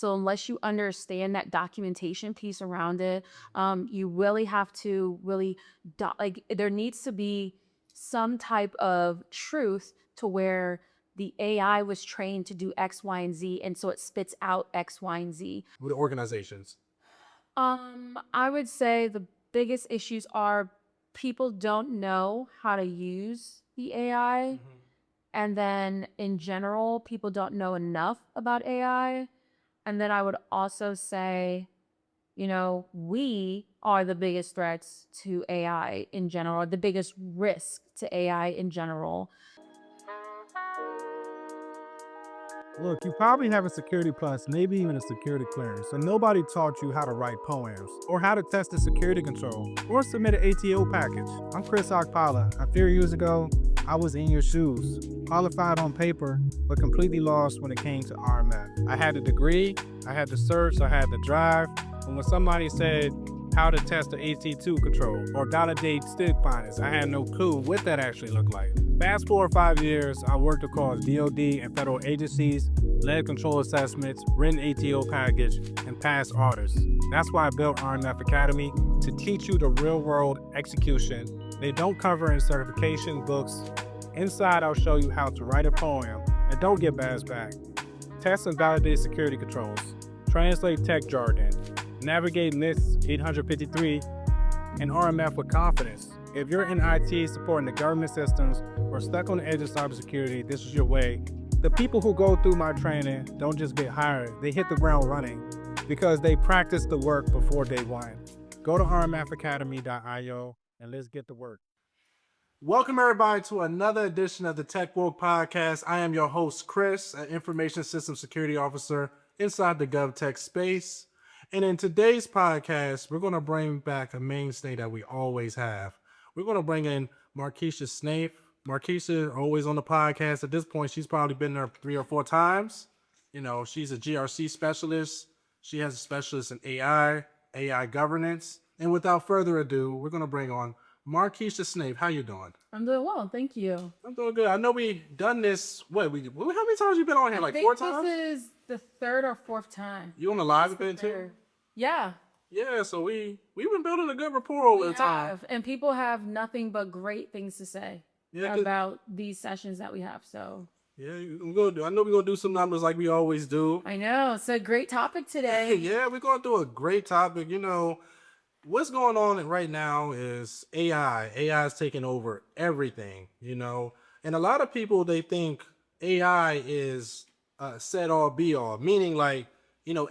So unless you understand that documentation piece around it, you really have to really like there needs to be some type of truth to where the AI was trained to do X, Y, and Z, and so it spits out X, Y, and Z. With organizations. I would say the biggest issues are people don't know how to use the AI. And then in general, people don't know enough about AI. And then I would also say, we are the biggest threats to AI in general, the biggest risk to AI in general. Look, you probably have a Security Plus, maybe even a security clearance, and nobody taught you how to write poems, or how to test a security control, or submit an ATO package. I'm Chris Okpala. A few years ago, I was in your shoes, qualified on paper, but completely lost when it came to RMF. I had a degree, I had the certs, I had the drive, and when somebody said how to test the AC2 control or validate stick findings, I had no clue what that actually looked like. Fast forward 5 years, I worked across DoD and federal agencies, led control assessments, written ATO package, and passed audits. That's why I built RMF Academy, to teach you the real-world execution. They don't cover in certification books. Inside, I'll show you how to write a poem and don't get badge back. Test and validate security controls, translate tech jargon, navigate NIST 853 and RMF with confidence. If you're in IT supporting the government systems or stuck on the edge of cybersecurity, this is your way. The people who go through my training don't just get hired, they hit the ground running because they practice the work before day one. Go to rmfacademy.io and let's get to work. Welcome everybody to another edition of the Tech Woke Podcast. I am your host, Chris, an Information Systems Security Officer inside the GovTech space. And in today's podcast, we're going to bring back a mainstay that we always have. We're going to bring in Markeisha Snaith. Markeisha, always on the podcast. At this point, she's probably been there 3 or 4 times. She's a GRC specialist. She has a specialist in AI governance. And without further ado, we're going to bring on Markeisha Snaith. How you doing? I'm doing well, thank you. I'm doing good. I know we done this. How many times you been on here? Like 4 times? This is the 3rd or 4th time. You on the live event too? Yeah. Yeah, so we've been building a good rapport over the time. And people have nothing but great things to say about these sessions that we have. So yeah, I know we're gonna do some numbers like we always do. I know it's a great topic today. Yeah, we're gonna do a great topic. What's going on right now is AI. AI is taking over everything. And a lot of people, they think AI is set all be all, meaning like,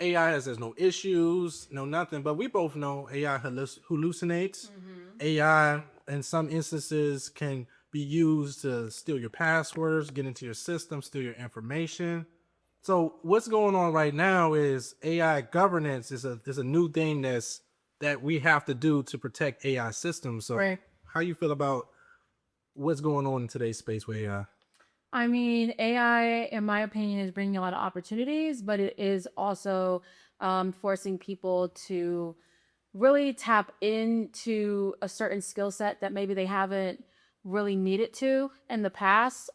AI there's no issues, no nothing, but we both know AI hallucinates. AI in some instances can be used to steal your passwords, get into your system, steal your information. So what's going on right now is AI governance is a new thing that we have to do to protect AI systems. So How you feel about what's going on in today's space with AI? I mean, AI, in my opinion, is bringing a lot of opportunities, but it is also forcing people to really tap into a certain skill set that maybe they haven't really needed to in the past.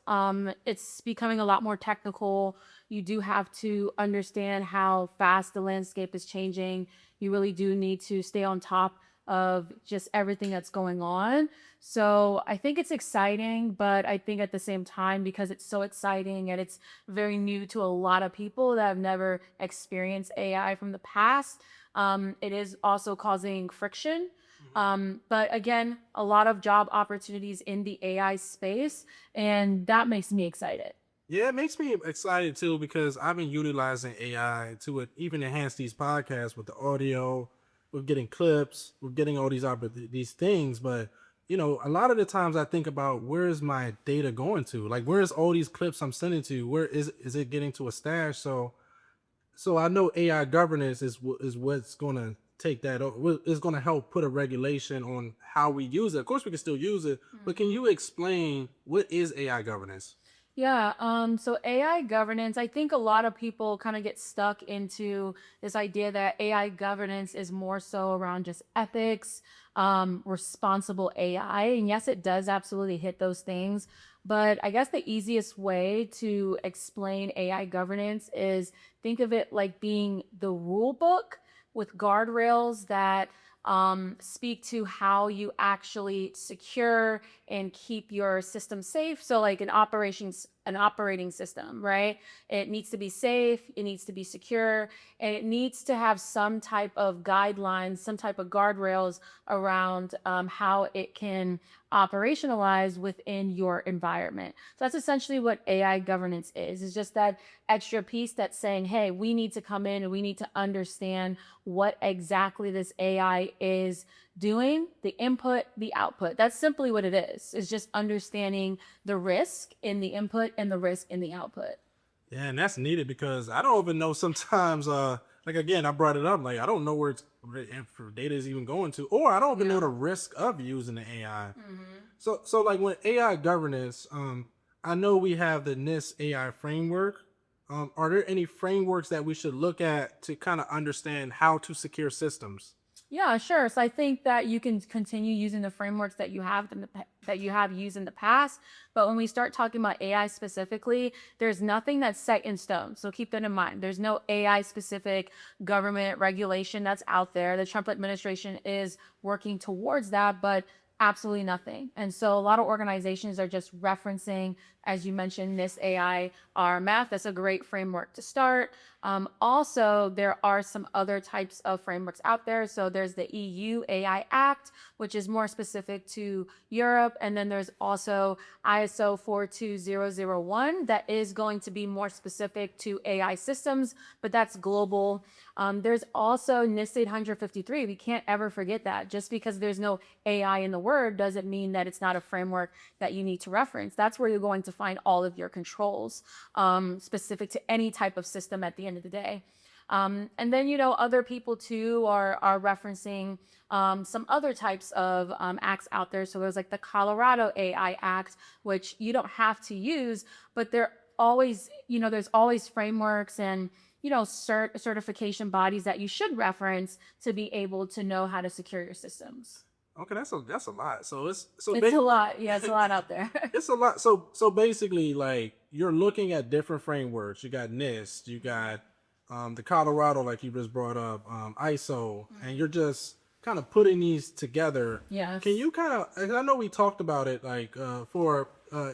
It's becoming a lot more technical. You do have to understand how fast the landscape is changing. You really do need to stay on top of just everything that's going on. So I think it's exciting, but I think at the same time, because it's so exciting and it's very new to a lot of people that have never experienced AI from the past, it is also causing friction. But again, a lot of job opportunities in the AI space, and that makes me excited. Yeah, it makes me excited too, because I've been utilizing AI to even enhance these podcasts with the audio. We're getting clips, we're getting all these things, but a lot of the times I think about, where is my data going to? Like, where is all these clips I'm sending to? Where is it getting to a stash? So I know AI governance is what's going to take that. It's going to help put a regulation on how we use it. Of course, we can still use it, but can you explain what is AI governance? Yeah, so AI governance, I think a lot of people kind of get stuck into this idea that AI governance is more so around just ethics, responsible AI. And yes, it does absolutely hit those things. But I guess the easiest way to explain AI governance is think of it like being the rule book with guardrails that speak to how you actually secure and keep your system safe. So like an operating system, right? It needs to be safe, it needs to be secure, and it needs to have some type of guidelines, some type of guardrails around how it can operationalize within your environment. So that's essentially what AI governance is. It's just that extra piece that's saying, hey, we need to come in and we need to understand what exactly this AI is doing, the input, the output. That's simply what it is. It's just understanding the risk in the input and the risk in the output. Yeah, and that's needed because I don't even know sometimes. Like again, I brought it up. Like I don't know where data is even going to, or I don't even know the risk of using the AI. So like when AI governance, I know we have the NIST AI framework. Are there any frameworks that we should look at to kind of understand how to secure systems? Yeah, sure. So I think that you can continue using the frameworks that you have that you have used in the past, but when we start talking about AI specifically, there's nothing that's set in stone. So keep that in mind. There's no AI specific government regulation that's out there. The Trump administration is working towards that, but absolutely nothing. And so a lot of organizations are just referencing, as you mentioned, this AI RMF. That's a great framework to start. Also, there are some other types of frameworks out there. So there's the EU AI Act, which is more specific to Europe. And then there's also ISO 42001 that is going to be more specific to AI systems, but that's global. There's also NIST 853. We can't ever forget that. Just because there's no AI in the word doesn't mean that it's not a framework that you need to reference. That's where you're going to find all of your controls specific to any type of system at the end of the day. And then, other people too are referencing some other types of acts out there. So there's like the Colorado AI Act, which you don't have to use, but there's always frameworks and certification bodies that you should reference to be able to know how to secure your systems. Okay, that's a lot. So it's a lot. Yeah, it's a lot out there. it's a lot. So basically, like you're looking at different frameworks. You got NIST, you got the Colorado, like you just brought up, ISO, and you're just kind of putting these together. Yes. Can you kind of? I know we talked about it, like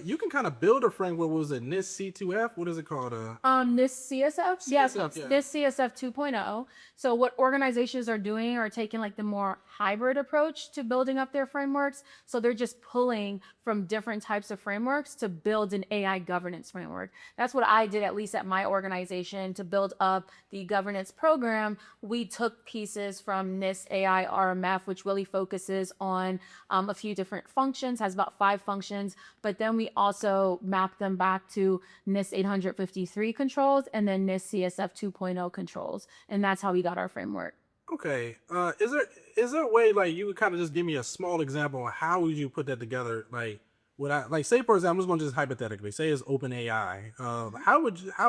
you can kind of build a framework. What was it? NIST C2F? What is it called? NIST CSF? Yes, yeah. NIST CSF 2.0. So what organizations are doing are taking like the more hybrid approach to building up their frameworks. So they're just pulling from different types of frameworks to build an AI governance framework. That's what I did, at least at my organization, to build up the governance program. We took pieces from NIST AI RMF, which really focuses on a few different functions, has about 5 functions, but then we also mapped them back to NIST 853 controls and then NIST CSF 2.0 controls. And that's how we got our framework. Okay. Is there a way, like, you would kind of just give me a small example of how would you put that together? Like, would I, like, say for example, I'm just going to just hypothetically say it's OpenAI. How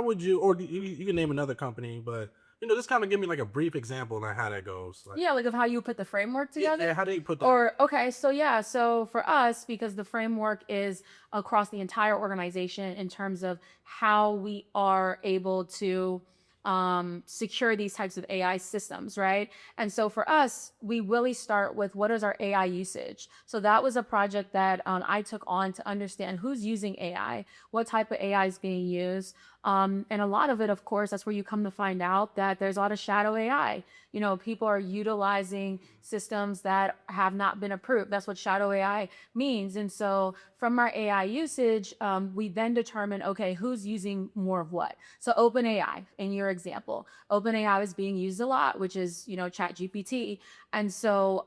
would you, or you can name another company, but just kind of give me like a brief example of how that goes. Like of how you put the framework together. Yeah, how do you put that? So for us, because the framework is across the entire organization in terms of how we are able to secure these types of AI systems, right? And so for us, we really start with what is our AI usage. So that was a project that I took on to understand who's using AI, what type of AI is being used. And a lot of it, of course, that's where you come to find out that there's a lot of shadow AI. People are utilizing systems that have not been approved. That's what shadow AI means. And so from our AI usage, we then determine, okay, who's using more of what? So OpenAI, in your example, OpenAI is being used a lot, which is, ChatGPT. And so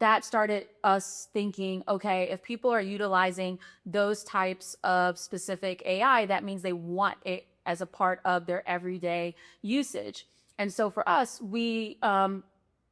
that started us thinking, okay, if people are utilizing those types of specific AI, that means they want it as a part of their everyday usage. And so for us, we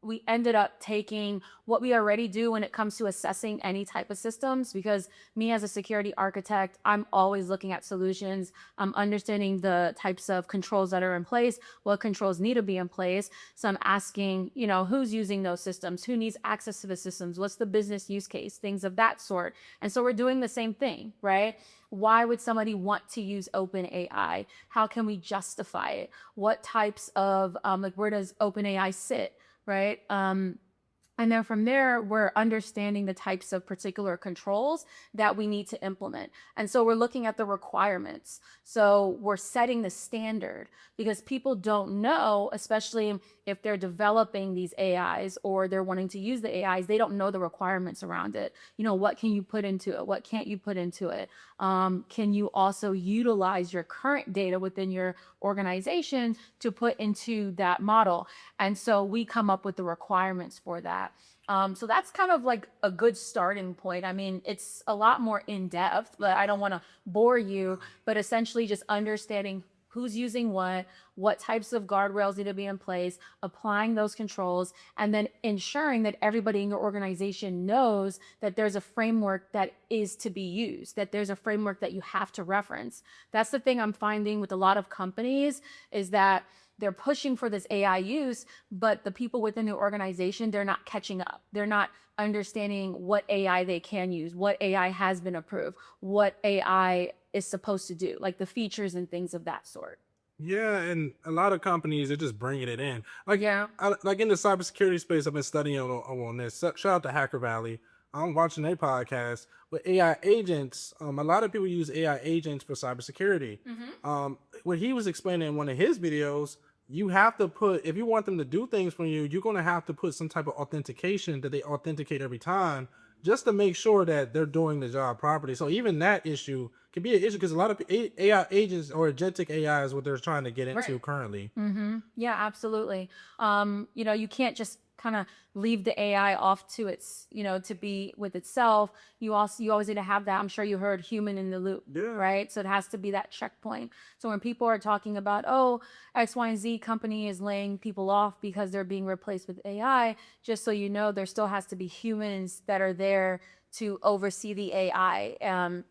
we ended up taking what we already do when it comes to assessing any type of systems, because me as a security architect, I'm always looking at solutions. I'm understanding the types of controls that are in place, what controls need to be in place. So I'm asking, who's using those systems, who needs access to the systems, what's the business use case, things of that sort. And so we're doing the same thing, right? Why would somebody want to use OpenAI? How can we justify it? What types of, where does OpenAI sit? Right? And then from there, we're understanding the types of particular controls that we need to implement. And so we're looking at the requirements. So we're setting the standard, because people don't know, especially if they're developing these AIs or they're wanting to use the AIs, they don't know the requirements around it. What can you put into it? What can't you put into it? Can you also utilize your current data within your organization to put into that model? And so we come up with the requirements for that. So that's kind of like a good starting point. I mean, it's a lot more in depth, but I don't want to bore you, but essentially just understanding who's using what types of guardrails need to be in place, applying those controls, and then ensuring that everybody in your organization knows that there's a framework that is to be used, that there's a framework that you have to reference. That's the thing I'm finding with a lot of companies, is that they're pushing for this AI use, but the people within the organization, they're not catching up. They're not understanding what AI they can use, what AI has been approved, what AI is supposed to do, like the features and things of that sort. Yeah, and a lot of companies are just bringing it in. Like, Yeah. like in the cybersecurity space, I've been studying on this. Shout out to Hacker Valley. I'm watching their podcast with AI agents. A lot of people use AI agents for cybersecurity. What he was explaining in one of his videos, you have to put, if you want them to do things for you, you're going to have to put some type of authentication that they authenticate every time, just to make sure that they're doing the job properly. So even that issue can be an issue, because a lot of AI agents or agentic AI is what they're trying to get into currently. Yeah, absolutely. You can't just kind of leave the AI off to its, to be with itself. You always need to have that. I'm sure you heard human in the loop, right? So it has to be that checkpoint. So when people are talking about, oh, X, Y, and Z company is laying people off because they're being replaced with AI, just so you know, there still has to be humans that are there to oversee the AI,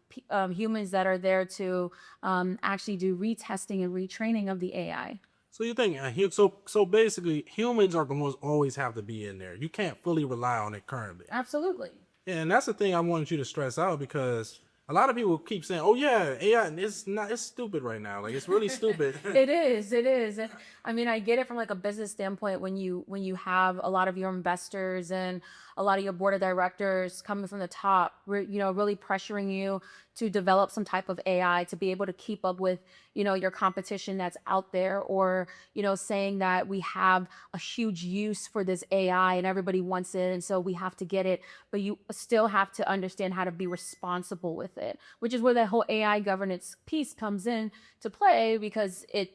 humans that are there to actually do retesting and retraining of the AI. So you think so basically humans are going to always have to be in there. You can't fully rely on it currently. Absolutely. Yeah, and that's the thing I wanted you to stress out, because a lot of people keep saying, "Oh yeah, AI, it's stupid right now. Like, it's really stupid." It is. And I mean, I get it from like a business standpoint, when you have a lot of your investors and a lot of your board of directors coming from the top, really pressuring you to develop some type of AI to be able to keep up with, your competition that's out there, or, saying that we have a huge use for this AI and everybody wants it, and so we have to get it, but you still have to understand how to be responsible with it, which is where that whole AI governance piece comes in to play, because it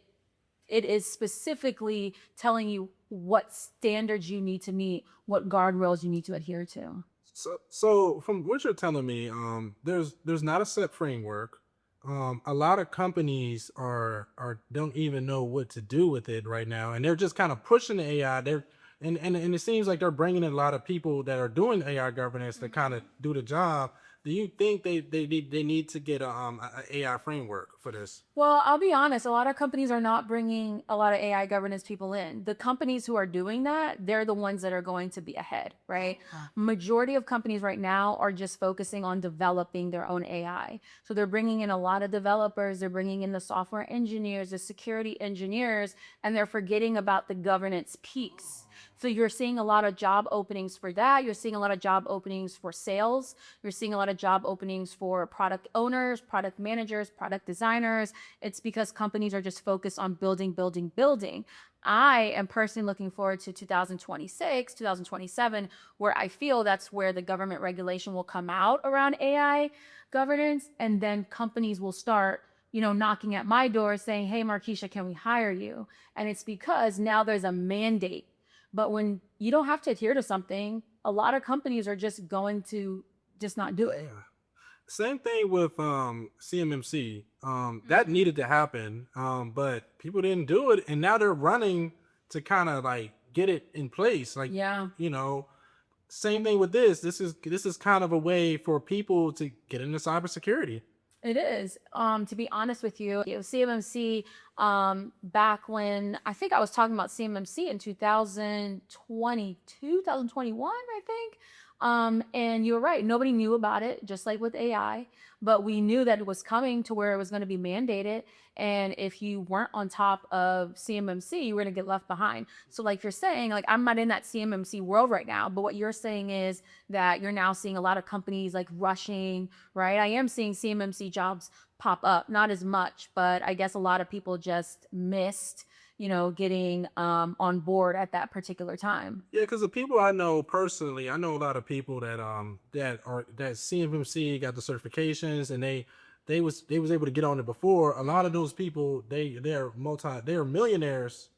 is specifically telling you what standards you need to meet, what guardrails you need to adhere to. So from what you're telling me, there's not a set framework. A lot of companies are don't even know what to do with it right now, and they're just kind of pushing the AI. And it seems like they're bringing in a lot of people that are doing AI governance to kind of do the job. Do you think they need to get a AI framework for this? Well, I'll be honest, a lot of companies are not bringing a lot of AI governance people in. The companies who are doing that, they're the ones that are going to be ahead, right? Majority of companies right now are just focusing on developing their own AI. So they're bringing in a lot of developers, they're bringing in the software engineers, the security engineers, and they're forgetting about the governance piece. So you're seeing a lot of job openings for that. You're seeing a lot of job openings for sales. You're seeing a lot of job openings for product owners, product managers, product designers. It's because companies are just focused on building, building, building. I am personally looking forward to 2026, 2027, where I feel that's where the government regulation will come out around AI governance. And then companies will start knocking at my door saying, hey, Markeisha, can we hire you? And it's because now there's a mandate. But when you don't have to adhere to something, a lot of companies are just going to just not do it. Yeah. Same thing with CMMC. That needed to happen, but people didn't do it, and now they're running to kind of like get it in place. Like, Yeah. you know, same thing with this. This is kind of a way for people to get into cybersecurity. It is. To be honest with you, CMMC, back when I think I was talking about CMMC in 2022, 2021, I think. And you're right. Nobody knew about it, just like with AI, but we knew that it was coming to where it was going to be mandated. And if you weren't on top of CMMC, you were going to get left behind. So like you're saying, like I'm not in that CMMC world right now, but what you're saying is that you're now seeing a lot of companies like rushing, right? I am seeing CMMC jobs pop up, not as much, but I guess a lot of people just missed, getting on board at that particular time. Yeah, because the people I know personally, I know a lot of people that CMMC got the certifications, and they was able to get on it before. A lot of those people, they're millionaires,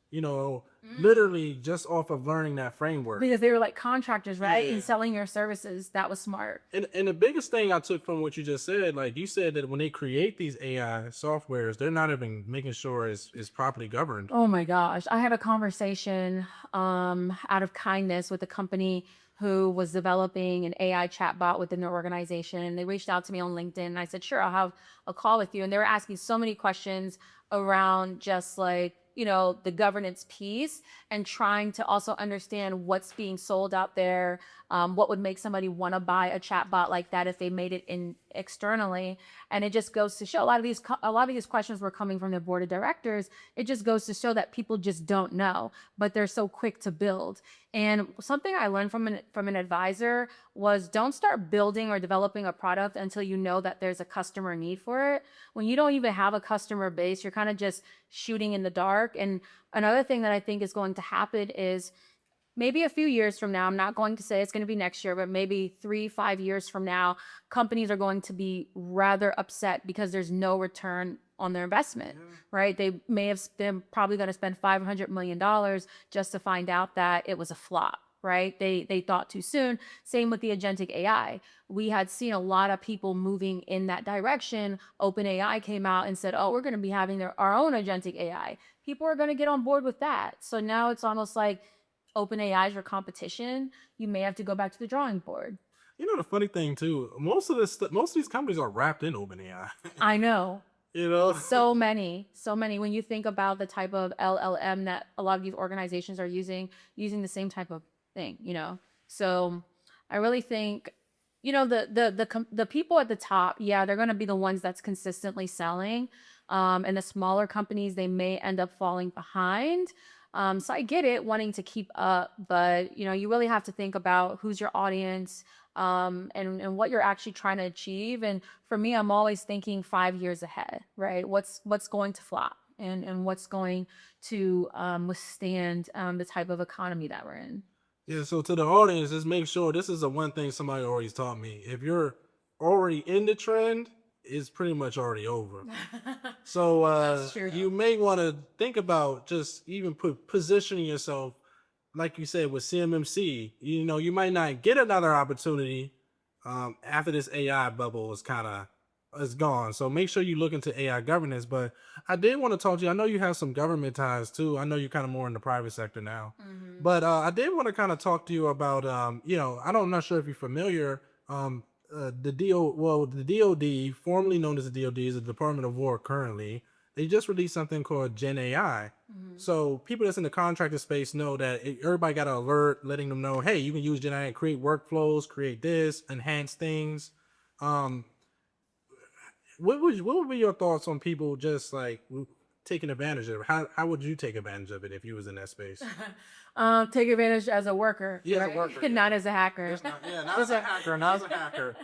literally just off of learning that framework. Because they were like contractors, right? Yeah. And selling your services. That was smart. And the biggest thing I took from what you just said, like you said that when they create these AI softwares, they're not even making sure it's properly governed. Oh my gosh. I had a conversation out of kindness with a company who was developing an AI chatbot within their organization. They reached out to me on LinkedIn and I said, sure, I'll have a call with you. And they were asking so many questions around just like, the governance piece and trying to also understand what's being sold out there. What would make somebody want to buy a chatbot like that if they made it in externally? And it just goes to show a lot of these questions were coming from the board of directors. It just goes to show that people just don't know, but they're so quick to build. And something I learned from an advisor was don't start building or developing a product until you know that there's a customer need for it. When you don't even have a customer base, you're kind of just shooting in the dark. And another thing that I think is going to happen is maybe a few years from now, I'm not going to say it's going to be next year, but maybe 3-5 years from now, companies are going to be rather upset because there's no return on their investment, right? They may have been probably going to spend $500 million just to find out that it was a flop, right? They thought too soon. Same with the agentic AI. We had seen a lot of people moving in that direction. OpenAI came out and said, oh, we're going to be having our own agentic AI. People are going to get on board with that. So now it's almost like OpenAI is your competition. You may have to go back to the drawing board. The funny thing too, most of these companies are wrapped in OpenAI. I know. So many. When you think about the type of LLM that a lot of these organizations are using the same type of thing, So I really think, the people at the top, yeah, they're going to be the ones that's consistently selling. And the smaller companies, they may end up falling behind. So I get it, wanting to keep up, but you really have to think about who's your audience, and what you're actually trying to achieve. And for me, I'm always thinking 5 years ahead, right? What's going to flop and what's going to withstand the type of economy that we're in. Yeah, so to the audience, just make sure this is the one thing somebody always taught me. If you're already in the trend, it's pretty much already over. So you may want to think about just even positioning yourself, like you said, with CMMC. You might not get another opportunity after this AI bubble is gone. So make sure you look into AI governance. But I did want to talk to you. I know you have some government ties too. I know you're kind of more in the private sector now. Mm-hmm. But I did want to kind of talk to you about, I'm not sure if you're familiar. The DOD, formerly known as the DOD, is the Department of War currently. They just released something called Gen AI. Mm-hmm. So people that's in the contractor space know that everybody got an alert letting them know, hey, you can use Gen AI and create workflows, create this, enhance things. What would be your thoughts on people just like taking advantage of it? How would you take advantage of it if you was in that space? Take advantage as a worker, yeah, right? As a worker, not as a hacker. Not as a hacker.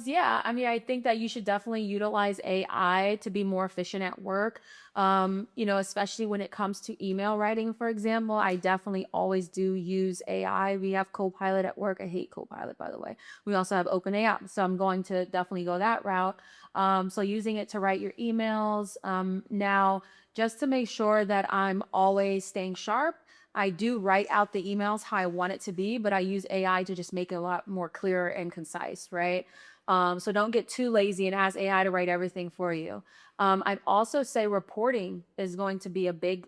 Yeah, I mean, I think that you should definitely utilize AI to be more efficient at work. Especially when it comes to email writing, for example. I definitely always do use AI. We have Copilot at work. I hate Copilot, by the way. We also have OpenAI, so I'm going to definitely go that route. So using it to write your emails. Now, just to make sure that I'm always staying sharp, I do write out the emails how I want it to be, but I use AI to just make it a lot more clear and concise, right? So don't get too lazy and ask AI to write everything for you. I'd also say reporting is going to be a big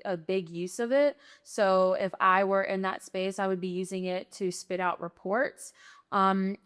use of it. So if I were in that space, I would be using it to spit out reports. If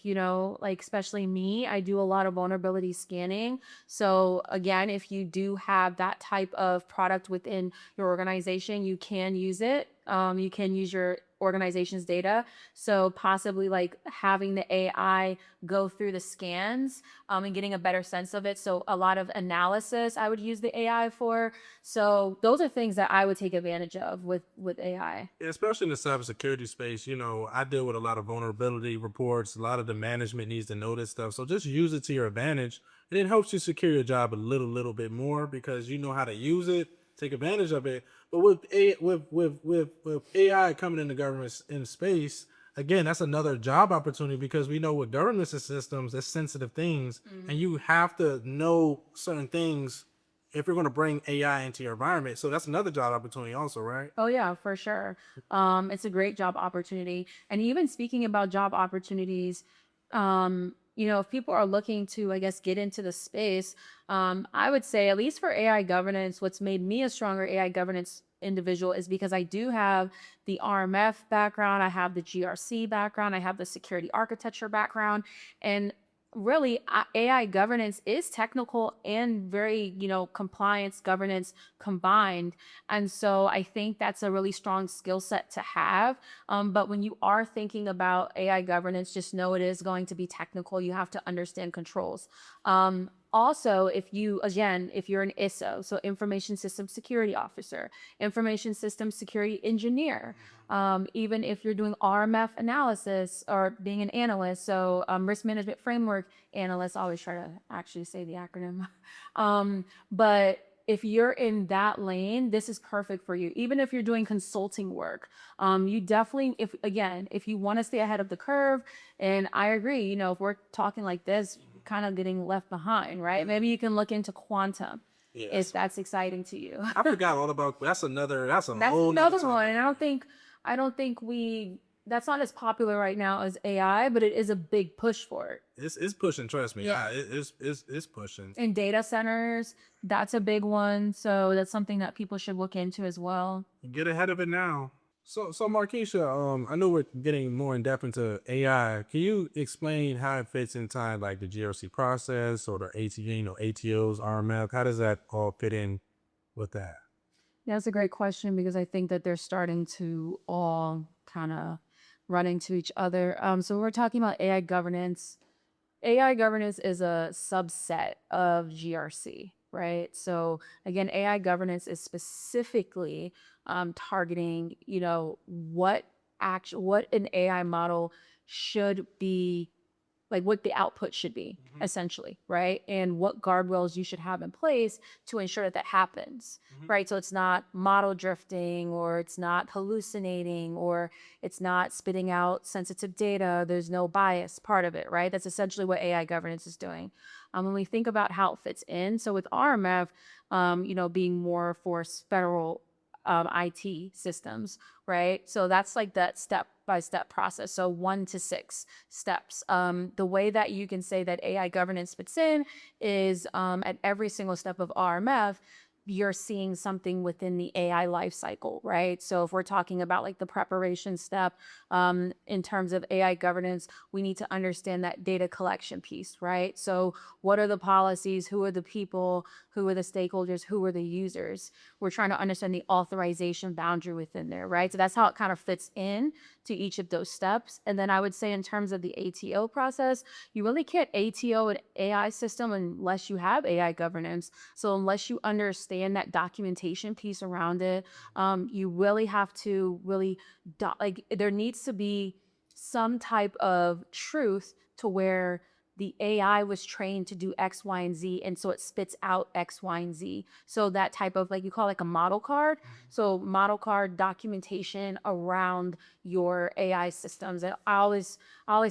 you know, like especially me, I do a lot of vulnerability scanning. So again, if you do have that type of product within your organization, you can use it. You can use your organization's data. So possibly like having the AI go through the scans and getting a better sense of it. So a lot of analysis I would use the AI for. So those are things that I would take advantage of with AI. Yeah, especially in the cybersecurity space, you know, I deal with a lot of vulnerability reports. A lot of the management needs to know this stuff. So just use it to your advantage. And it helps you secure your job a little bit more because you know how to use it, take advantage of it. But with AI coming into government in space, again, that's another job opportunity because we know with government systems, there's sensitive things, and you have to know certain things if you're going to bring AI into your environment. So that's another job opportunity also, right? Oh yeah, for sure. It's a great job opportunity. And even speaking about job opportunities, if people are looking to, I guess, get into the space, I would say, at least for AI governance, what's made me a stronger AI governance individual is because I do have the RMF background, I have the GRC background, I have the security architecture background, and really AI governance is technical and very, compliance governance combined. And so I think that's a really strong skill set to have. But when you are thinking about AI governance, just know it is going to be technical. You have to understand controls. Also, if you're an ISO, so information system security officer, information system security engineer, even if you're doing RMF analysis or being an analyst, so risk management framework analyst, I always try to actually say the acronym. But if you're in that lane, this is perfect for you. Even if you're doing consulting work, you definitely, if you want to stay ahead of the curve, and I agree, if we're talking like this, kind of getting left behind, right? Maybe you can look into quantum if that's exciting to you. I forgot all about that's a That's whole another nother one. topic. And that's not as popular right now as AI, but it is a big push for it. It's pushing, trust me. Yeah. It's pushing. In data centers, that's a big one. So that's something that people should look into as well. Get ahead of it now. So Markeisha, I know we're getting more in depth into AI. Can you explain how it fits inside like the GRC process or the ATOs, RMF? How does that all fit in with that? That's a great question because I think that they're starting to all kind of run into each other. So we're talking about AI governance. AI governance is a subset of GRC, right? So again, AI governance is specifically targeting, what an AI model should be, like what the output should be, essentially, right? And what guardrails you should have in place to ensure that happens, right? So it's not model drifting, or it's not hallucinating, or it's not spitting out sensitive data. There's no bias part of it, right? That's essentially what AI governance is doing. When we think about how it fits in, so with RMF, being more for federal IT systems, right? So that's like that step-by-step process. So 1 to 6 steps. The way that you can say that AI governance fits in is at every single step of RMF, you're seeing something within the AI lifecycle, right? So if we're talking about like the preparation step, in terms of AI governance, we need to understand that data collection piece, right? So what are the policies? Who are the people? Who are the stakeholders? Who are the users? We're trying to understand the authorization boundary within there, right? So that's how it kind of fits in to each of those steps. And then I would say in terms of the ATO process, you really can't ATO an AI system unless you have AI governance. So unless you understand that documentation piece around it, you really have to there needs to be some type of truth to where the AI was trained to do X, Y, and Z, and so it spits out X, Y, and Z. So that type of, like, you call it like a model card. So model card documentation around your AI systems. And I always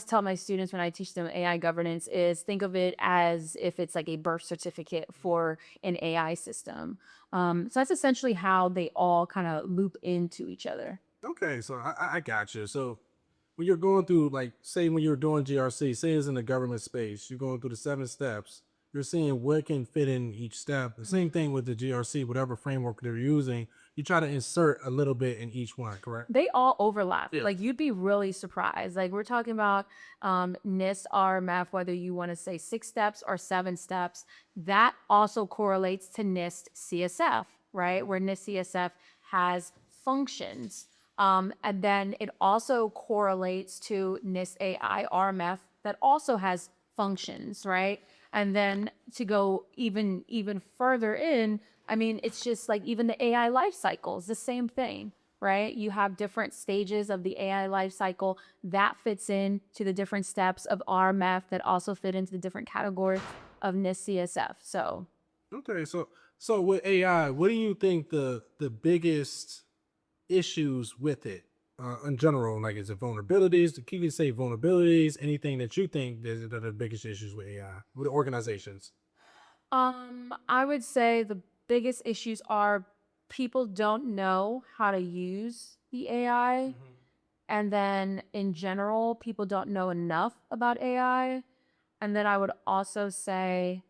tell my students when I teach them AI governance is think of it as if it's like a birth certificate for an AI system. So that's essentially how they all kind of loop into each other. Okay, so I got you. So when you're going through, like, say when you're doing GRC, say it's in the government space, you're going through the 7 steps, you're seeing what can fit in each step. The same thing with the GRC, whatever framework they're using, you try to insert a little bit in each one, correct? They all overlap. Yeah. Like you'd be really surprised. Like we're talking about NIST, RMF, whether you want to say 6 steps or 7 steps, that also correlates to NIST CSF, right? Where NIST CSF has functions. And then it also correlates to NIST AI RMF that also has functions, right? And then to go even further in, I mean, it's just like even the AI life cycle is the same thing, right? You have different stages of the AI life cycle that fits in to the different steps of RMF that also fit into the different categories of NIST CSF. So Okay, so with AI, what do you think the biggest issues with it in general? Like, is it vulnerabilities? Can you say vulnerabilities? Anything that you think that are the biggest issues with AI with organizations? I would say the biggest issues are people don't know how to use the AI. And then in general, people don't know enough about AI. And then I would also say,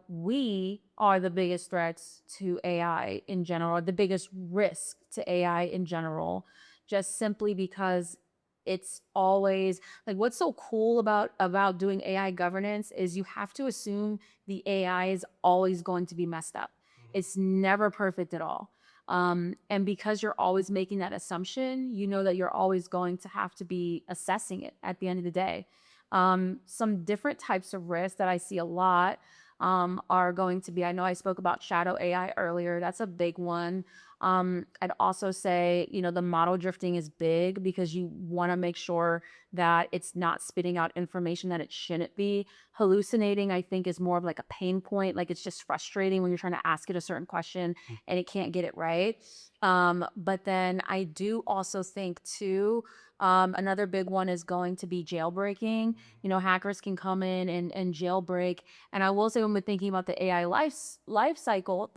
we are the biggest threats to AI in general, the biggest risk to AI in general, just simply because it's always like what's so cool about doing AI governance is you have to assume the AI is always going to be messed up. It's never perfect at all. And because you're always making that assumption, you know that you're always going to have to be assessing it at the end of the day. Some different types of risks that I see a lot are going to be, I know I spoke about shadow AI earlier. That's a big one. I'd also say, the model drifting is big because you want to make sure that it's not spitting out information that it shouldn't be. Hallucinating, I think, is more of like a pain point. Like it's just frustrating when you're trying to ask it a certain question and it can't get it right. But then I do also think too, another big one is going to be jailbreaking. Hackers can come in and jailbreak. And I will say, when we're thinking about the AI life cycle,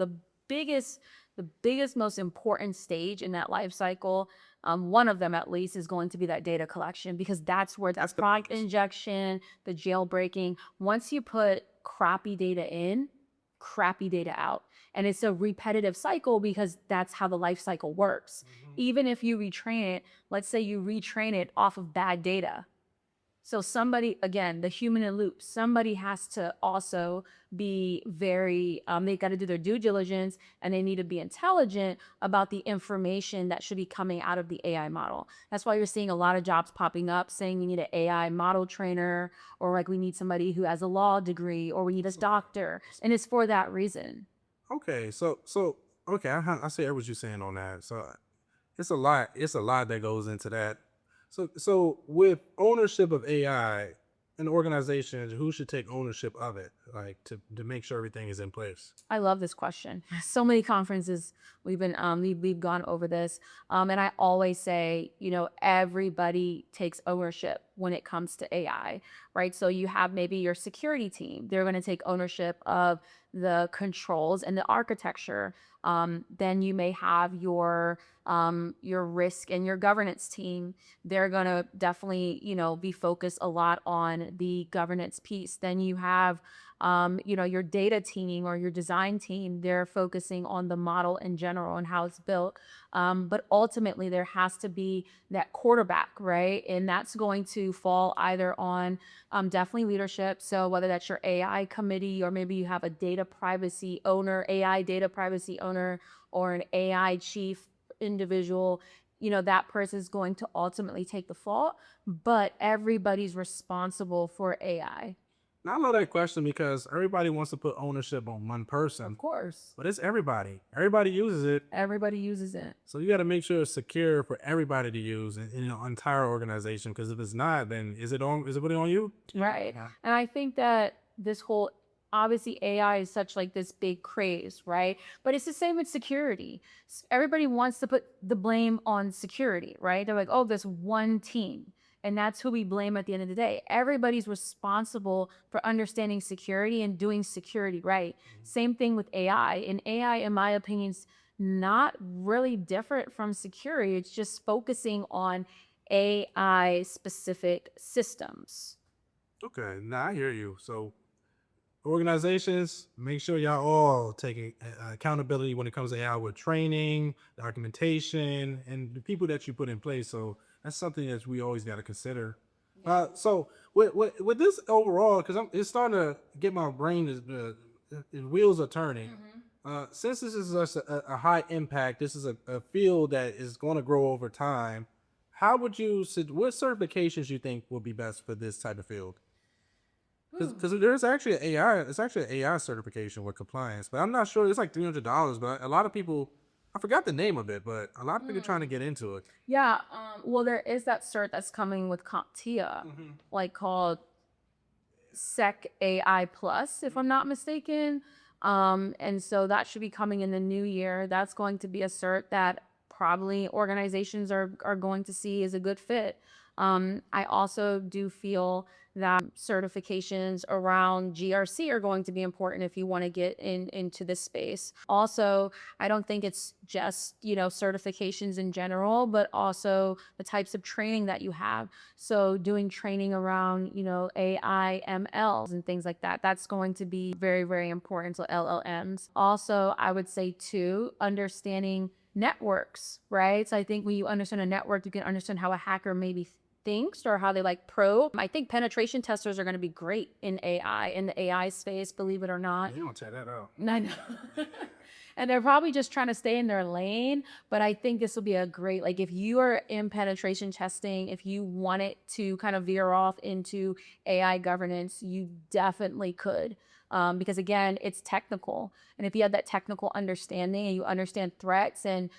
biggest, the biggest, most important stage in that life cycle, one of them at least, is going to be that data collection, because that's where That's the the product biggest. injection, the jailbreaking, once you put crappy data in, crappy data out. And it's a repetitive cycle because that's how the life cycle works. Even if you retrain it, let's say you retrain it off of bad data. So somebody, again, the human in loop, somebody has to also be very, they got to do their due diligence, and they need to be intelligent about the information that should be coming out of the AI model. That's why you're seeing a lot of jobs popping up saying we need an AI model trainer, or like we need somebody who has a law degree, or we need a doctor. And it's for that reason. Okay, so okay, I see what you're saying on that. So it's a lot. It's a lot that goes into that. So with ownership of AI in organizations, who should take ownership of it, like to make sure everything is in place? I love this question. So many conferences we've gone over this, and I always say, everybody takes ownership when it comes to AI, right? So you have maybe your security team; they're going to take ownership of the controls and the architecture. Then you may have your risk and your governance team. They're going to definitely, be focused a lot on the governance piece. Then you have your data team or your design team. They're focusing on the model in general and how it's built. But ultimately, there has to be that quarterback, right? And that's going to fall either on definitely leadership. So whether that's your AI committee, or maybe you have a data privacy owner, AI data privacy owner, or an AI chief individual, that person is going to ultimately take the fault. But everybody's responsible for AI. Now, I love that question because everybody wants to put ownership on one Of person, course, but it's everybody. Everybody uses it, everybody uses it. so you got to make sure it's secure for everybody to use in the entire organization. Because if it's not, then is it really on you? Right. Yeah. And I think that this whole, obviously AI is such like this big craze, right? But it's the same with security. Everybody wants to put the blame on security, right? They're like, oh, this one team. And that's who we blame at the end of the day. Everybody's responsible for understanding security and doing security right. Same thing with AI. And AI, in my opinion, is not really different from security. It's just focusing on AI specific systems. Okay, now I hear you. So organizations, make sure y'all all taking accountability when it comes to AI with training, documentation, and the people that you put in place. So that's something that we always got to consider. So with this overall, because it's starting to get my brain the wheels are turning. Since this is such a high impact, this is a field that is going to grow over time. How would you? What certifications you think would be best for this type of field? Because there's actually an AI, it's actually an AI certification with compliance, but I'm not sure. It's like $300, but a lot of people, I forgot the name of it, but a lot of people are trying to get into it. Yeah, well, there is that cert that's coming with CompTIA, like called Sec AI Plus, if I'm not mistaken. And so that should be coming in the new year. That's going to be a cert that probably organizations are going to see as a good fit. I also do feel that certifications around GRC are going to be important if you want to get into this space. Also, I don't think it's just, certifications in general, but also the types of training that you have. So doing training around, AI, MLs and things like that, that's going to be very, very important to LLMs. Also, I would say too, understanding networks, right? So I think when you understand a network, you can understand how a hacker maybe thinks or how they probe. I think penetration testers are going to be great in the AI space, believe it or not. You don't check that out. I know. And they're probably just trying to stay in their lane, but I think this will be a great, if you are in penetration testing, if you want it to kind of veer off into AI governance, you definitely could. Because again, it's technical. And if you have that technical understanding and you understand threats and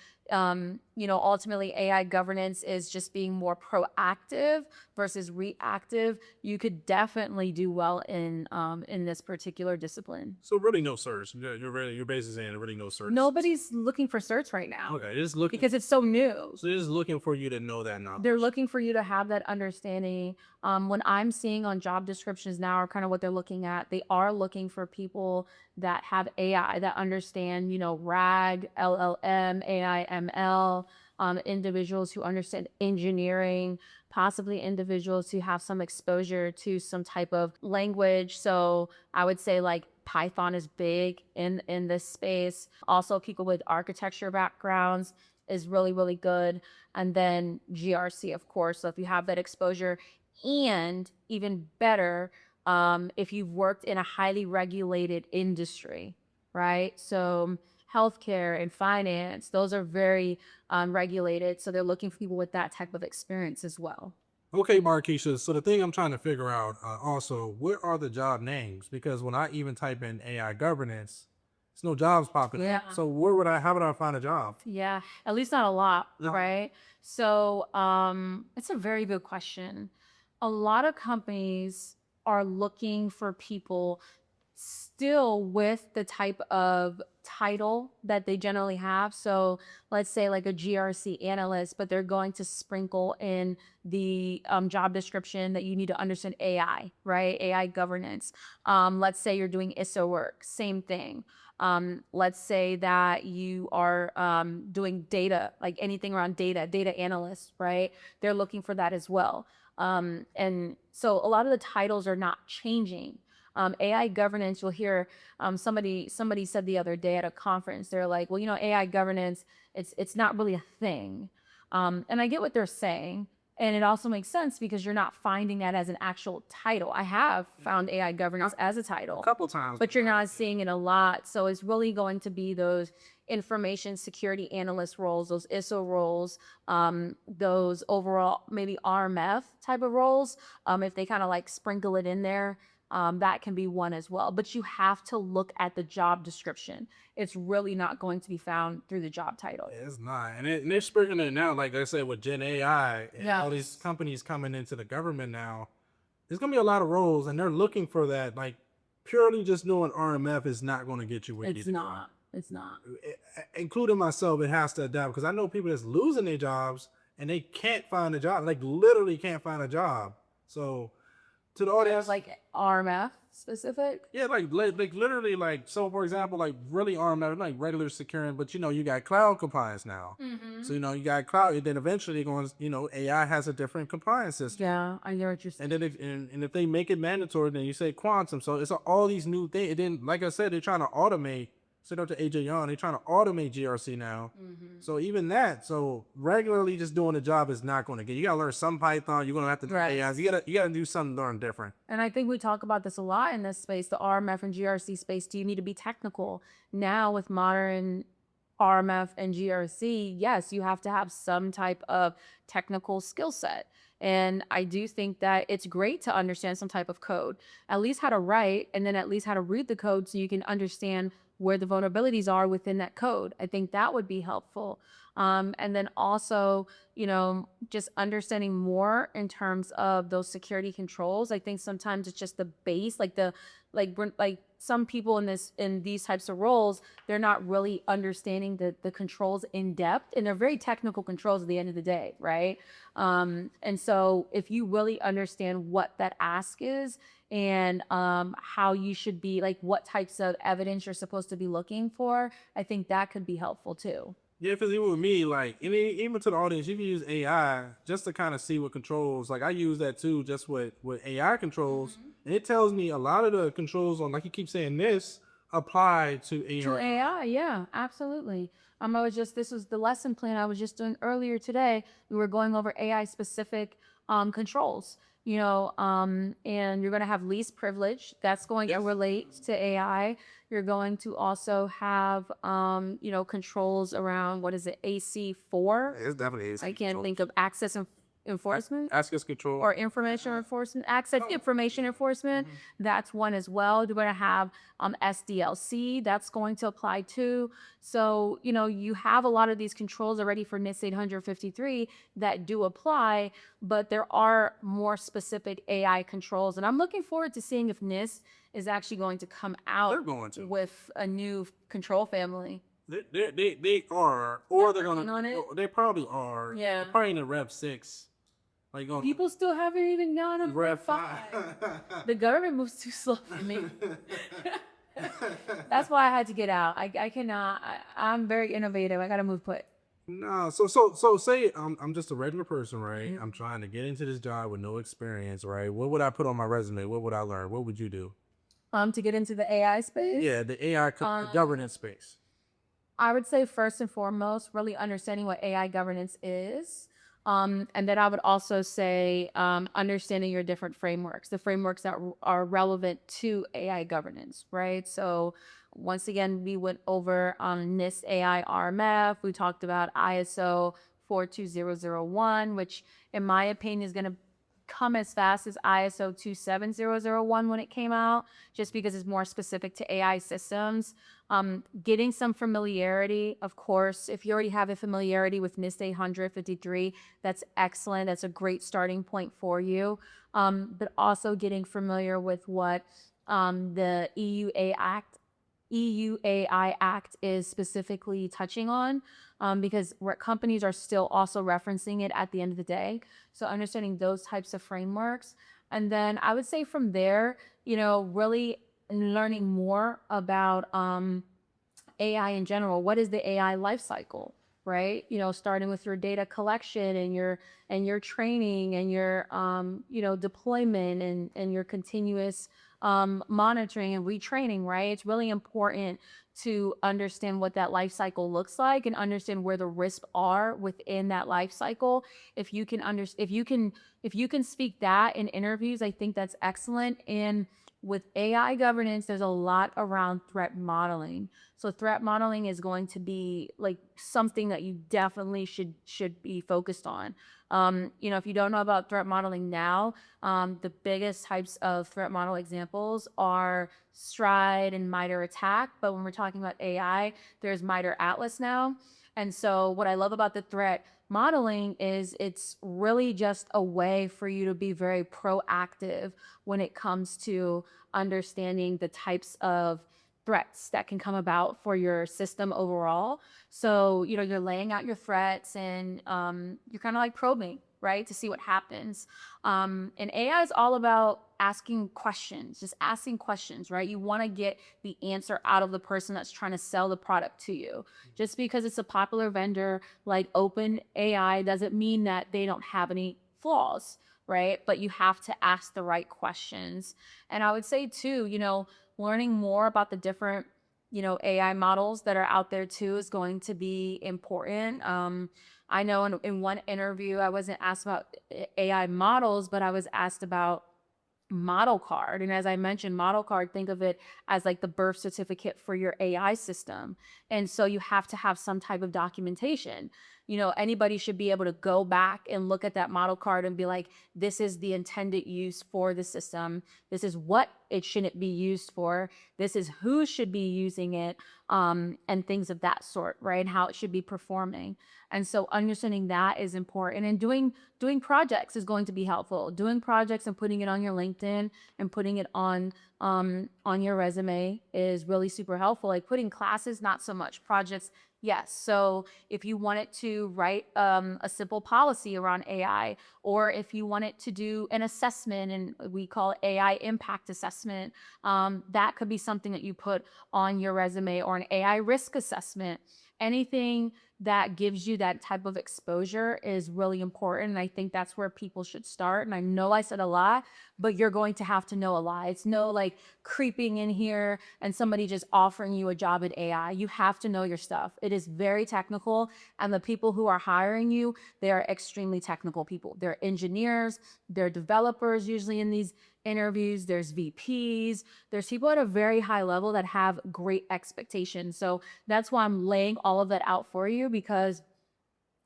ultimately AI governance is just being more proactive versus reactive, you could definitely do well in this particular discipline. So really no certs. You're basically saying really no certs. Nobody's looking for certs right now. Okay, just looking because it's so new. So they're just looking for you to know that knowledge. They're looking for you to have that understanding. When I'm seeing on job descriptions now, or kind of what they're looking at, they are looking for people that have AI, that understand, RAG, LLM, AI, ML, individuals who understand engineering, possibly individuals who have some exposure to some type of language. So I would say Python is big in this space. Also, people with architecture backgrounds is really, really good. And then GRC, of course. So if you have that exposure, and even better, if you've worked in a highly regulated industry, right? So healthcare and finance, those are very regulated. So they're looking for people with that type of experience as well. Okay, Markeisha. So the thing I'm trying to figure out also, what are the job names? Because when I even type in AI governance, there's no jobs popping up. Yeah. So how would I find a job? Yeah, at least not a lot, No. right? So it's a very good question. A lot of companies are looking for people still with the type of title that they generally have. So let's say a GRC analyst, but they're going to sprinkle in the job description that you need to understand AI, right? AI governance. Let's say you're doing ISO work, same thing. Let's say that you are doing data, anything around data analyst, right? They're looking for that as well. And so a lot of the titles are not changing. AI governance, you'll hear somebody said the other day at a conference, they're like, well, AI governance, it's not really a thing. And I get what they're saying. And it also makes sense because you're not finding that as an actual title. I have found AI governance as a title. A couple times. But you're not seeing it a lot. So it's really going to be those information security analyst roles, those ISO roles, those overall maybe RMF type of roles. If they kind of sprinkle it in there, that can be one as well. But you have to look at the job description. It's really not going to be found through the job title. It's not. And they're sprinkling it now, like I said, with Gen AI and Yeah. all these companies coming into the government now. There's going to be a lot of roles, and they're looking for that. Purely just knowing RMF is not going to get you where you need to go. It's not. Including myself, it has to adapt because I know people that's losing their jobs and they can't find a job, literally can't find a job. So to the audience, Like RMF specific? yeah, like literally, like, so for example, like really RMF, like regular securing, but you know, you got cloud compliance now. So you know, you got cloud, and then eventually going, you know, AI has a different compliance system. Yeah, I know what you're saying. And then if they make it mandatory, then you say quantum. So it's all these new things. And then, like I said, they're trying to automate. Sit up to AJ Young. They're trying to automate GRC now. So even that, so regularly just doing the job is not going to get. You got to learn some Python. You're going to have to do Right. AI. You got to do something darn different. And I think we talk about this a lot in this space, the RMF and GRC space. Do you need to be technical? Now with modern RMF and GRC, yes, you have to have some type of technical skill set. And I do think that it's great to understand some type of code, at least how to write, and then at least how to read the code so you can understand where the vulnerabilities are within that code. I think that would be helpful. And then also, you know, just understanding more in terms of those security controls. I think sometimes it's just the base, like some people in these types of roles, they're not really understanding the controls in depth, and they're very technical controls at the end of the day, right? And so if you really understand what that ask is and how you should be, like what types of evidence you're supposed to be looking for, I think that could be helpful too. Yeah, because even with me, like, even to the audience, you can use AI just to kind of see what controls. Like, I use that too, just with AI controls. And it tells me a lot of the controls on, like you keep saying, this apply to AI. To AI, yeah, absolutely. This was the lesson plan I was just doing earlier today. We were going over AI specific controls, you know, and you're going to have least privilege. That's going to relate to AI. You're going to also have, you know, controls around, what is it, AC4? It's definitely I can't think of access enforcement. access control. Or information enforcement, access information enforcement. That's one as well. You're going to have SDLC. That's going to apply too. So, you know, you have a lot of these controls already for NIST 853 that do apply, but there are more specific AI controls. And I'm looking forward to seeing if is actually going to come out They're going to. with a new control family. They are, or they're working on it. gonna. They probably are. Yeah. They're probably in the Rev 6. Like on People still haven't even gone on Rev 5. 5. The government moves too slow for me. That's why I had to get out. I cannot. I'm very innovative. I gotta move quick. No, so say I'm just a regular person, right? I'm trying to get into this job with no experience, right? What would I put on my resume? What would I learn? What would you do? To get into the AI space. Yeah, the AI governance space. I would say first and foremost, really understanding what AI governance is. And then I would also say understanding your different frameworks, the frameworks that are relevant to AI governance, right? So once again, we went over NIST AI RMF. We talked about ISO 42001, which in my opinion is going to come as fast as ISO 27001 when it came out, just because it's more specific to AI systems. Getting some familiarity, of course, if you already have a familiarity with NIST 853, that's excellent. That's a great starting point for you. But also getting familiar with what the EUAI Act is specifically touching on, because companies are still also referencing it at the end of the day. So understanding those types of frameworks. And then I would say from there, you know, really learning more about AI in general. What is the AI lifecycle, right? You know, starting with your data collection and your training and your you know, deployment and your continuous monitoring and retraining, right? It's really important to understand what that life cycle looks like and understand where the risks are within that life cycle. If you can speak that in interviews, I think that's excellent. And with AI governance, there's a lot around threat modeling. So threat modeling is going to be like something that you definitely should be focused on. You know, if you don't know about threat modeling now, the biggest types of threat model examples are Stride and MITRE ATT&CK. But when we're talking about AI, there's MITRE ATLAS now. And so what I love about the threat modeling is it's really just a way for you to be very proactive when it comes to understanding the types of threats that can come about for your system overall. So, you know, you're laying out your threats and you're kind of like probing, right? To see what happens. And AI is all about asking questions, just asking questions, right? You want to get the answer out of the person that's trying to sell the product to you. Just because it's a popular vendor like OpenAI doesn't mean that they don't have any flaws, right? But you have to ask the right questions. And I would say too, learning more about the different, AI models that are out there too is going to be important. I know in one interview, I wasn't asked about AI models, but I was asked about model card. And as I mentioned, model card, think of it as like the birth certificate for your AI system. And so you have to have some type of documentation. Anybody should be able to go back and look at that model card and be like, this is the intended use for the system. This is what it shouldn't be used for. This is who should be using it, and things of that sort, right? And how it should be performing. And so understanding that is important, and doing projects is going to be helpful. Doing projects and putting it on your LinkedIn and putting it on your resume is really super helpful. Like putting classes, not so much. Projects, yes. So if you wanted to write a simple policy around AI, or if you wanted to do an assessment, and we call it AI impact assessment, that could be something that you put on your resume, or an AI risk assessment. Anything that gives you that type of exposure is really important. And I think that's where people should start. And I know I said a lot, but you're going to have to know a lot. It's no like creeping in here and somebody just offering you a job at AI. You have to know your stuff. It is very technical. And the people who are hiring you, they are extremely technical people. They're engineers, they're developers usually in these interviews. There's VPs, there's people at a very high level that have great expectations. So that's why I'm laying all of that out for you, because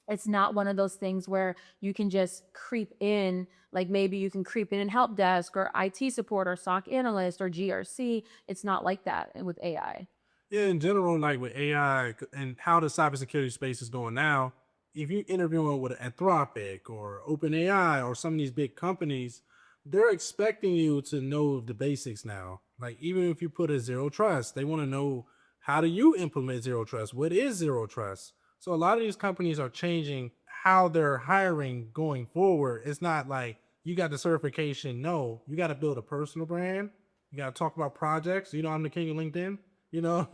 it's not one of those things where you can just creep in. Like maybe you can creep in help desk or IT support or SOC analyst or GRC. It's not like that with AI. Yeah, in general, like with AI and how the cybersecurity space is going now, if you're interviewing with Anthropic or OpenAI or some of these big companies, they're expecting you to know the basics now. Like even if you put a zero trust, they want to know, how do you implement zero trust? What is zero trust? So a lot of these companies are changing how they're hiring going forward. It's not like you got the certification. No, you got to build a personal brand. You got to talk about projects. I'm the king of LinkedIn. Yes.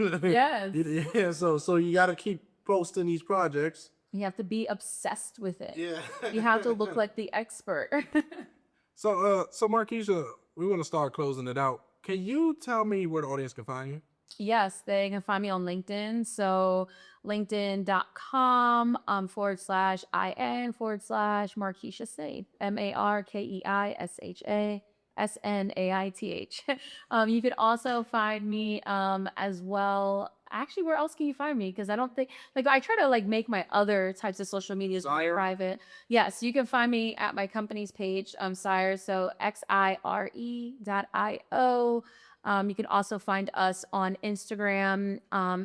Yeah. So you got to keep posting these projects. You have to be obsessed with it. Yeah. You have to look like the expert. So Markeisha, we want to start closing it out. Can you tell me where the audience can find you? Yes, they can find me on LinkedIn. So linkedin.com /IN/Markeisha Snaith, MarkeishaSnaith. You can also find me as well. Actually, where else can you find me? Because I don't think, like, I try to like make my other types of social medias private. Yes, you can find me at my company's page, Sire. So xire.io. You can also find us on Instagram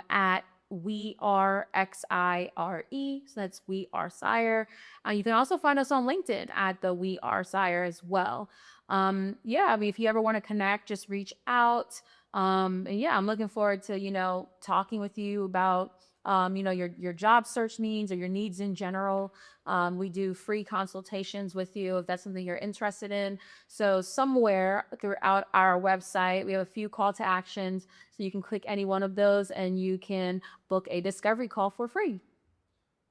at We Are XIRE. So that's We Are Sire. You can also find us on LinkedIn at the We Are Sire as well. Yeah, I mean, if you ever want to connect, just reach out. And yeah, I'm looking forward to, talking with you about, your job search needs or your needs in general. We do free consultations with you if that's something you're interested in. So somewhere throughout our website, we have a few call to actions. So you can click any one of those and you can book a discovery call for free.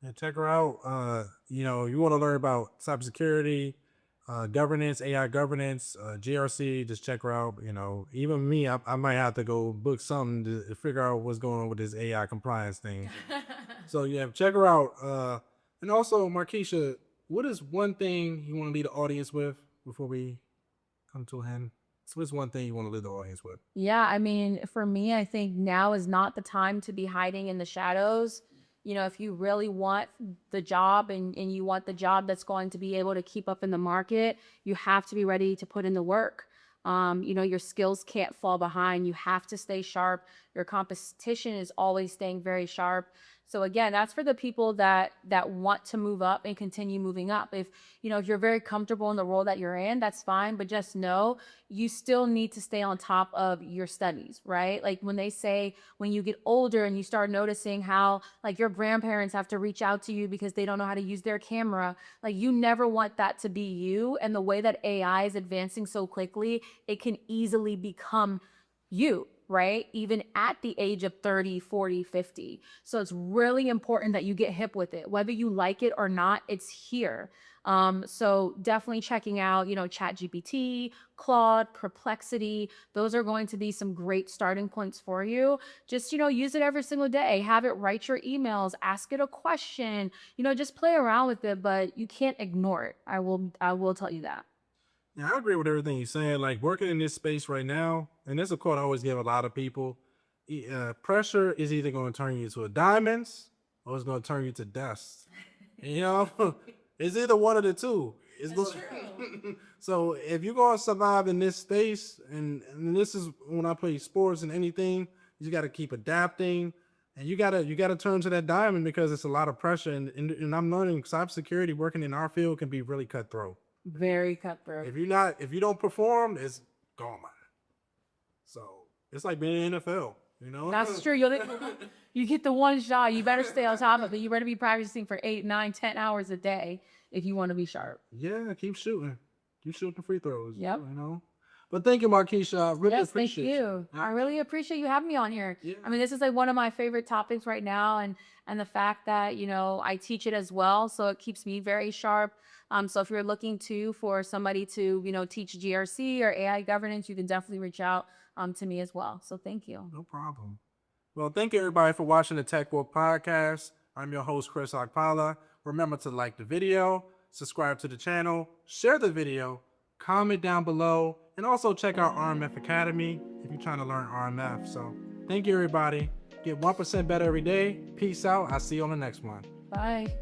And check her out. You want to learn about cybersecurity, governance, AI governance, GRC, just check her out. Even me, I might have to go book something to figure out what's going on with this AI compliance thing. So yeah, check her out. And also, Markeisha, what is one thing you want to leave the audience with before we come to an end? So what's one thing you want to leave the audience with? Yeah, I mean, for me, I think now is not the time to be hiding in the shadows. If you really want the job and you want the job that's going to be able to keep up in the market, you have to be ready to put in the work. Your skills can't fall behind. You have to stay sharp. Your competition is always staying very sharp. So again, that's for the people that want to move up and continue moving up. If if you're very comfortable in the role that you're in, that's fine, but just know you still need to stay on top of your studies, right? Like when they say when you get older and you start noticing how like your grandparents have to reach out to you because they don't know how to use their camera, like you never want that to be you. And the way that AI is advancing so quickly, it can easily become you, right? Even at the age of 30, 40, 50. So it's really important that you get hip with it. Whether you like it or not, it's here. So definitely checking out, ChatGPT, Claude, Perplexity. Those are going to be some great starting points for you. Just, use it every single day. Have it write your emails, ask it a question, just play around with it, but you can't ignore it. I will tell you that. Yeah, I agree with everything you're saying. Like working in this space right now, and this is a quote I always give a lot of people: pressure is either going to turn you to a diamonds or it's going to turn you to dust. It's either one of the two. It's true. So if you're going to survive in this space, and this is when I play sports and anything, you got to keep adapting, and you gotta turn to that diamond because it's a lot of pressure. And I'm learning cybersecurity working in our field can be really cutthroat. Very cutthroat. If you don't perform, it's gone. So it's like being in the NFL, That's true. You get the one shot. You better stay on top of it. You better be practicing for 8, 9, 10 hours a day if you want to be sharp. Yeah, keep shooting. Keep shooting free throws. Yep. But thank you, Markeisha. I really appreciate thank you. I really appreciate you having me on here. Yeah. I mean, this is like one of my favorite topics right now, and the fact that I teach it as well, so it keeps me very sharp. So if you're looking for somebody to teach GRC or AI governance, you can definitely reach out to me as well. So thank you. No problem. Well, thank you everybody for watching the Tech Walk podcast. I'm your host, Chris Okpala. Remember to like the video, subscribe to the channel, share the video, comment down below, and also check out RMF Academy if you're trying to learn RMF. So thank you everybody. Get 1% better every day. Peace out. I'll see you on the next one. Bye.